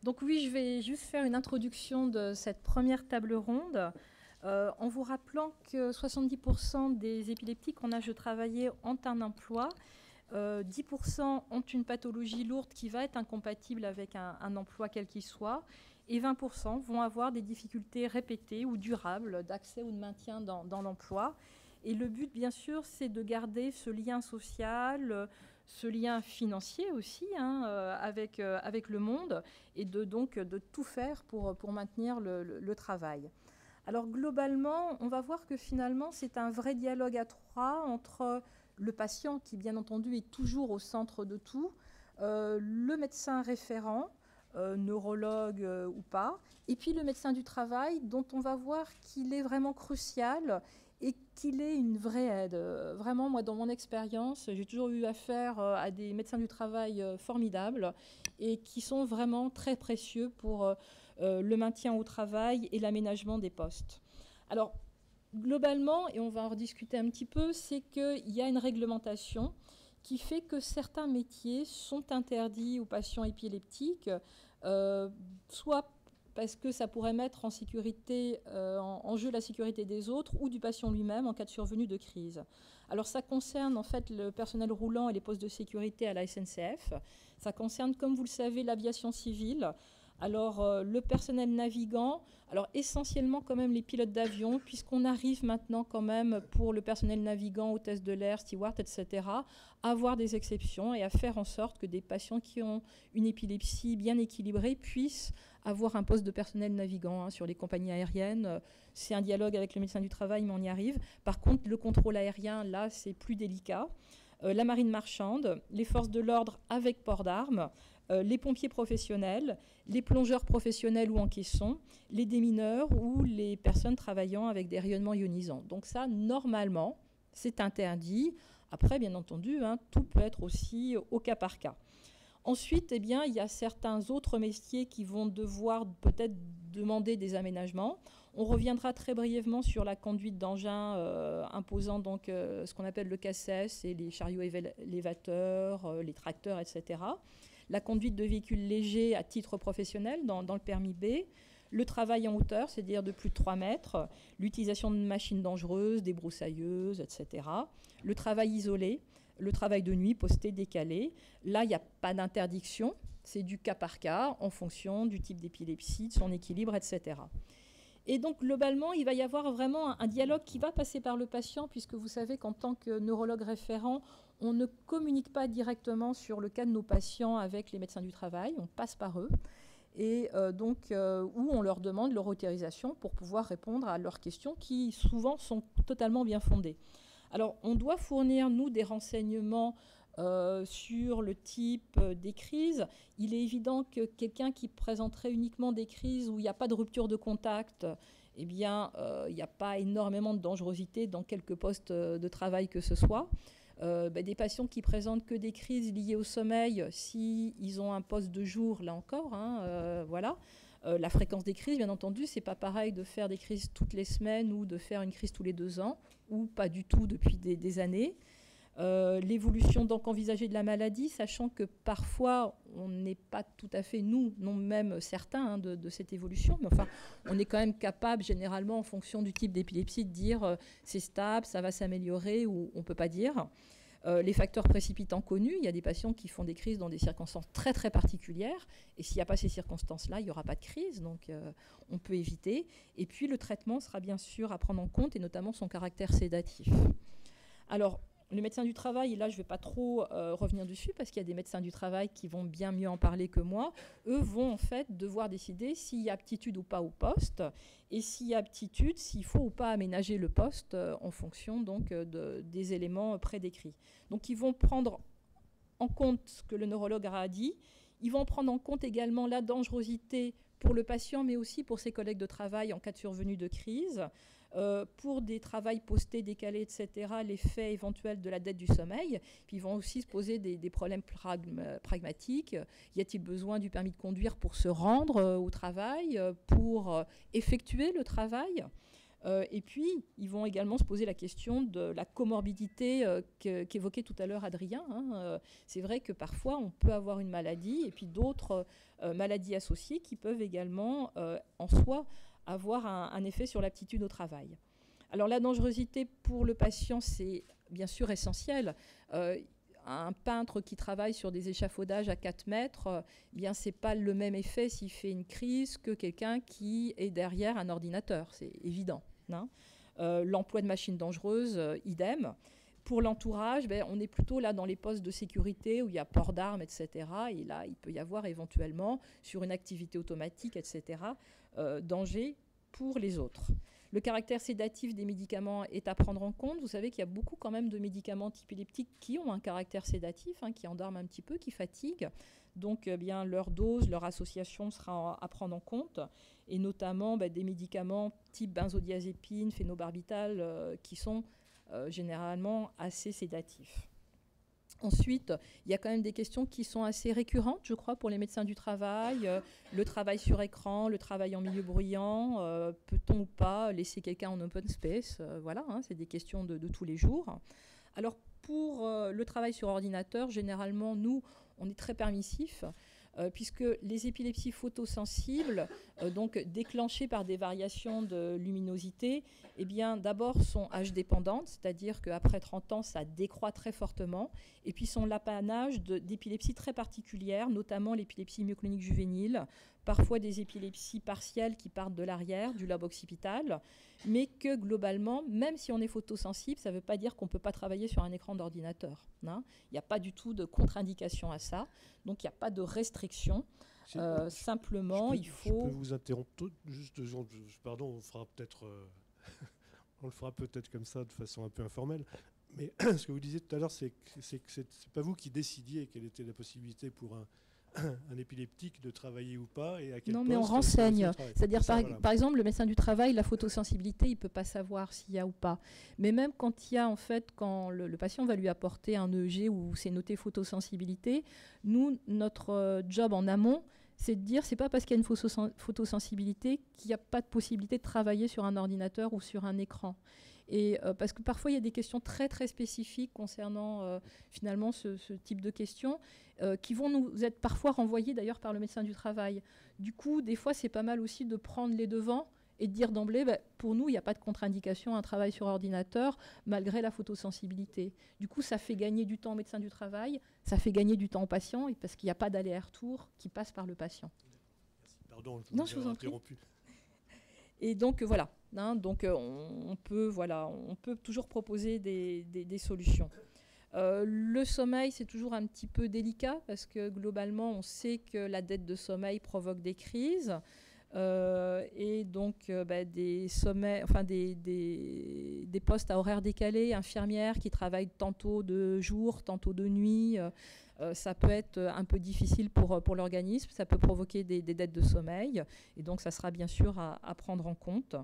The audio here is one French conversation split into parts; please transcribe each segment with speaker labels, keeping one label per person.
Speaker 1: Donc oui, je vais juste faire une introduction de cette première table ronde en vous rappelant que 70% des épileptiques en âge de travailler ont un emploi. 10% ont une pathologie lourde qui va être incompatible avec un emploi quel qu'il soit, et 20% vont avoir des difficultés répétées ou durables d'accès ou de maintien dans l'emploi. Et le but, bien sûr, c'est de garder ce lien social, ce lien financier aussi avec le monde, et donc de tout faire pour maintenir le travail. Alors globalement, on va voir que finalement, c'est un vrai dialogue à trois entre le patient, qui bien entendu est toujours au centre de tout, le médecin référent, neurologue ou pas, et puis le médecin du travail, dont on va voir qu'il est vraiment crucial et qu'il est une vraie aide. Vraiment, moi, dans mon expérience, j'ai toujours eu affaire à des médecins du travail formidables et qui sont vraiment très précieux pour le maintien au travail et l'aménagement des postes. Alors, globalement, et on va en rediscuter un petit peu, c'est qu'il y a une réglementation qui fait que certains métiers sont interdits aux patients épileptiques, soit parce que ça pourrait mettre en sécurité, en jeu la sécurité des autres ou du patient lui-même en cas de survenue de crise. Alors ça concerne en fait le personnel roulant et les postes de sécurité à la SNCF. Ça concerne, comme vous le savez, l'aviation civile. Alors le personnel navigant, alors essentiellement quand même les pilotes d'avion, puisqu'on arrive maintenant quand même pour le personnel navigant, hôtesse de l'air, steward, etc., à avoir des exceptions et à faire en sorte que des patients qui ont une épilepsie bien équilibrée puissent avoir un poste de personnel navigant sur les compagnies aériennes. C'est un dialogue avec le médecin du travail, mais on y arrive. Par contre, le contrôle aérien, là, c'est plus délicat. La marine marchande, les forces de l'ordre avec port d'armes, les pompiers professionnels, les plongeurs professionnels ou en caisson, les démineurs ou les personnes travaillant avec des rayonnements ionisants. Donc ça, normalement, c'est interdit. Après, bien entendu, tout peut être aussi au cas par cas. Ensuite, il y a certains autres métiers qui vont devoir peut-être demander des aménagements. On reviendra très brièvement sur la conduite d'engins imposant donc ce qu'on appelle le CACES et les chariots élévateurs, les tracteurs, etc. La conduite de véhicules légers à titre professionnel dans le permis B. Le travail en hauteur, c'est-à-dire de plus de 3 mètres. L'utilisation de machines dangereuses, des broussailleuses, etc. Le travail isolé. Le travail de nuit, posté, décalé. Là, il n'y a pas d'interdiction. C'est du cas par cas en fonction du type d'épilepsie, de son équilibre, etc. Et donc, globalement, il va y avoir vraiment un dialogue qui va passer par le patient, puisque vous savez qu'en tant que neurologue référent, on ne communique pas directement sur le cas de nos patients avec les médecins du travail, on passe par eux. Et où on leur demande leur autorisation pour pouvoir répondre à leurs questions qui, souvent, sont totalement bien fondées. Alors, on doit fournir, nous, des renseignements sur le type des crises. Il est évident que quelqu'un qui présenterait uniquement des crises où il n'y a pas de rupture de contact, il n'y a pas énormément de dangerosité dans quelques postes de travail que ce soit. Des patients qui présentent que des crises liées au sommeil, s'ils ont un poste de jour, là encore, voilà. La fréquence des crises, bien entendu, c'est pas pareil de faire des crises toutes les semaines ou de faire une crise tous les 2 ans, ou pas du tout depuis des années. L'évolution donc envisagée de la maladie, sachant que parfois on n'est pas tout à fait, nous, non même certains de cette évolution, mais enfin on est quand même capable généralement en fonction du type d'épilepsie de dire c'est stable, ça va s'améliorer ou on ne peut pas dire. Les facteurs précipitants connus, il y a des patients qui font des crises dans des circonstances très très particulières, et s'il n'y a pas ces circonstances-là, il n'y aura pas de crise, donc on peut éviter. Et puis le traitement sera bien sûr à prendre en compte, et notamment son caractère sédatif. Alors, le médecin du travail, et là je ne vais pas trop revenir dessus parce qu'il y a des médecins du travail qui vont bien mieux en parler que moi, eux vont en fait devoir décider s'il y a aptitude ou pas au poste, et s'il y a aptitude, s'il faut ou pas aménager le poste en fonction donc des éléments prédécrits. Donc ils vont prendre en compte ce que le neurologue aura dit, ils vont prendre en compte également la dangerosité pour le patient, mais aussi pour ses collègues de travail en cas de survenue de crise, pour des travails postés, décalés, etc., l'effet éventuel de la dette du sommeil. Puis ils vont aussi se poser des problèmes pragmatiques. Y a-t-il besoin du permis de conduire pour se rendre au travail, pour effectuer le travail ? Et puis, ils vont également se poser la question de la comorbidité qu'évoquait tout à l'heure Adrien. C'est vrai que parfois, on peut avoir une maladie et puis d'autres maladies associées qui peuvent également, en soi, avoir un effet sur l'aptitude au travail. Alors, la dangerosité pour le patient, c'est bien sûr essentiel. Un peintre qui travaille sur des échafaudages à 4 mètres, bien, c'est pas le même effet s'il fait une crise que quelqu'un qui est derrière un ordinateur, c'est évident. L'emploi de machines dangereuses, idem. Pour l'entourage, on est plutôt là dans les postes de sécurité où il y a port d'armes, etc. Et là, il peut y avoir éventuellement, sur une activité automatique, etc., danger pour les autres. Le caractère sédatif des médicaments est à prendre en compte. Vous savez qu'il y a beaucoup quand même de médicaments antiépileptiques qui ont un caractère sédatif, qui endorment un petit peu, qui fatiguent. Donc bien, leur dose, leur association sera à prendre en compte. Et notamment des médicaments type benzodiazépine, phénobarbital, qui sont généralement assez sédatifs. Ensuite, il y a quand même des questions qui sont assez récurrentes, je crois, pour les médecins du travail. Le travail sur écran, le travail en milieu bruyant, peut-on ou pas laisser quelqu'un en open space? Voilà, c'est des questions de tous les jours. Alors, pour le travail sur ordinateur, généralement, nous, on est très permissif, puisque les épilepsies photosensibles, donc déclenchées par des variations de luminosité, eh bien, d'abord sont âge dépendantes, c'est-à-dire qu'après 30 ans, ça décroît très fortement, et puis sont l'apanage d'épilepsies très particulières, notamment l'épilepsie myoclonique juvénile, parfois des épilepsies partielles qui partent de l'arrière, du lobe occipital, mais que globalement, même si on est photosensible, ça ne veut pas dire qu'on ne peut pas travailler sur un écran d'ordinateur. Il n'y a pas du tout de contre-indication à ça, donc il n'y a pas de restriction. Simplement, il faut...
Speaker 2: Je peux vous interrompre juste 2 secondes, pardon, on fera peut-être... on le fera peut-être comme ça, de façon un peu informelle. Mais ce que vous disiez tout à l'heure, c'est que c'est pas vous qui décidiez quelle était la possibilité pour un épileptique de travailler ou pas et à quel
Speaker 1: Non,
Speaker 2: poste.
Speaker 1: Mais on renseigne. C'est-à-dire, par exemple, le médecin du travail, la photosensibilité, il ne peut pas savoir s'il y a ou pas. Mais même quand il y a, en fait, quand le patient va lui apporter un EEG où c'est noté photosensibilité, nous, notre job en amont, c'est de dire, c'est pas parce qu'il y a une photosensibilité qu'il n'y a pas de possibilité de travailler sur un ordinateur ou sur un écran. Et parce que parfois, il y a des questions très, très spécifiques concernant finalement ce type de questions qui vont nous être parfois renvoyées d'ailleurs par le médecin du travail. Du coup, des fois, c'est pas mal aussi de prendre les devants et de dire d'emblée, pour nous, il n'y a pas de contre-indication à un travail sur ordinateur malgré la photosensibilité. Du coup, ça fait gagner du temps au médecin du travail, ça fait gagner du temps au patient parce qu'il n'y a pas d'aller-retour qui passe par le patient.
Speaker 2: Pardon,
Speaker 1: je vous ai
Speaker 2: interrompu.
Speaker 1: Et donc voilà, donc on peut toujours proposer des solutions. Le sommeil, c'est toujours un petit peu délicat parce que globalement, on sait que la dette de sommeil provoque des crises. Et donc des postes à horaires décalés, infirmières qui travaillent tantôt de jour, tantôt de nuit, ça peut être un peu difficile pour l'organisme, ça peut provoquer des dettes de sommeil, et donc ça sera bien sûr à prendre en compte.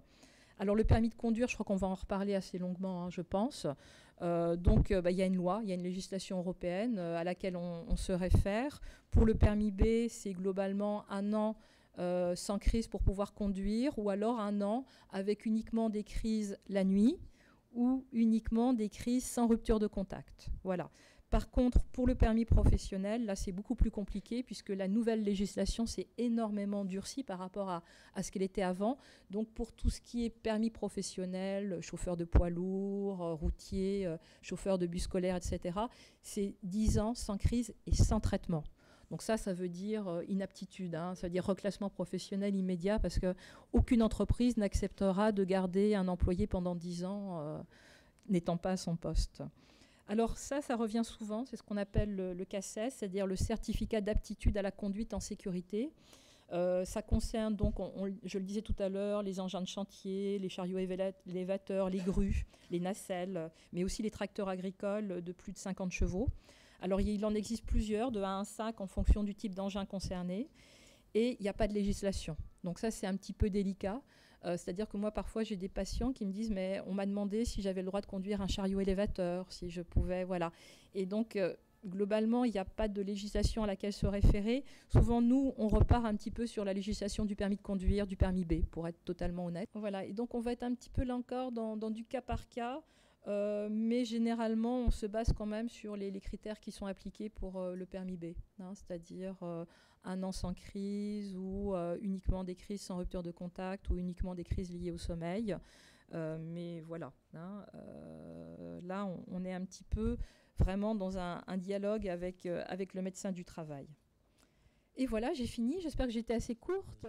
Speaker 1: Alors le permis de conduire, je crois qu'on va en reparler assez longuement, je pense. Donc il y a une loi, il y a une législation européenne à laquelle on se réfère. Pour le permis B, c'est globalement 1 an sans crise pour pouvoir conduire, ou alors 1 an avec uniquement des crises la nuit ou uniquement des crises sans rupture de contact. Voilà. Par contre, pour le permis professionnel, là, c'est beaucoup plus compliqué puisque la nouvelle législation s'est énormément durcie par rapport à ce qu'elle était avant. Donc, pour tout ce qui est permis professionnel, chauffeur de poids lourd, routier, chauffeur de bus scolaire, etc., c'est 10 ans sans crise et sans traitement. Donc ça veut dire inaptitude, ça veut dire reclassement professionnel immédiat parce qu'aucune entreprise n'acceptera de garder un employé pendant 10 ans n'étant pas à son poste. Alors ça revient souvent, c'est ce qu'on appelle le CACES, c'est-à-dire le certificat d'aptitude à la conduite en sécurité. Ça concerne donc, je le disais tout à l'heure, les engins de chantier, les chariots élévateurs, les grues, les nacelles, mais aussi les tracteurs agricoles de plus de 50 chevaux. Alors il en existe plusieurs, de 1 à 5 en fonction du type d'engin concerné, et il n'y a pas de législation. Donc ça c'est un petit peu délicat. C'est-à-dire que moi, parfois, j'ai des patients qui me disent « mais on m'a demandé si j'avais le droit de conduire un chariot élévateur, si je pouvais… » Voilà. Et donc, globalement, il n'y a pas de législation à laquelle se référer. Souvent, nous, on repart un petit peu sur la législation du permis de conduire, du permis B, pour être totalement honnête. Voilà, et donc on va être un petit peu là encore dans du cas par cas, mais généralement, on se base quand même sur les critères qui sont appliqués pour le permis B, hein, c'est-à-dire 1 an sans crise ou uniquement des crises sans rupture de contact ou uniquement des crises liées au sommeil. Mais voilà, hein, là, on est un petit peu vraiment dans un dialogue avec le médecin du travail. Et voilà, j'ai fini. J'espère que j'étais assez courte.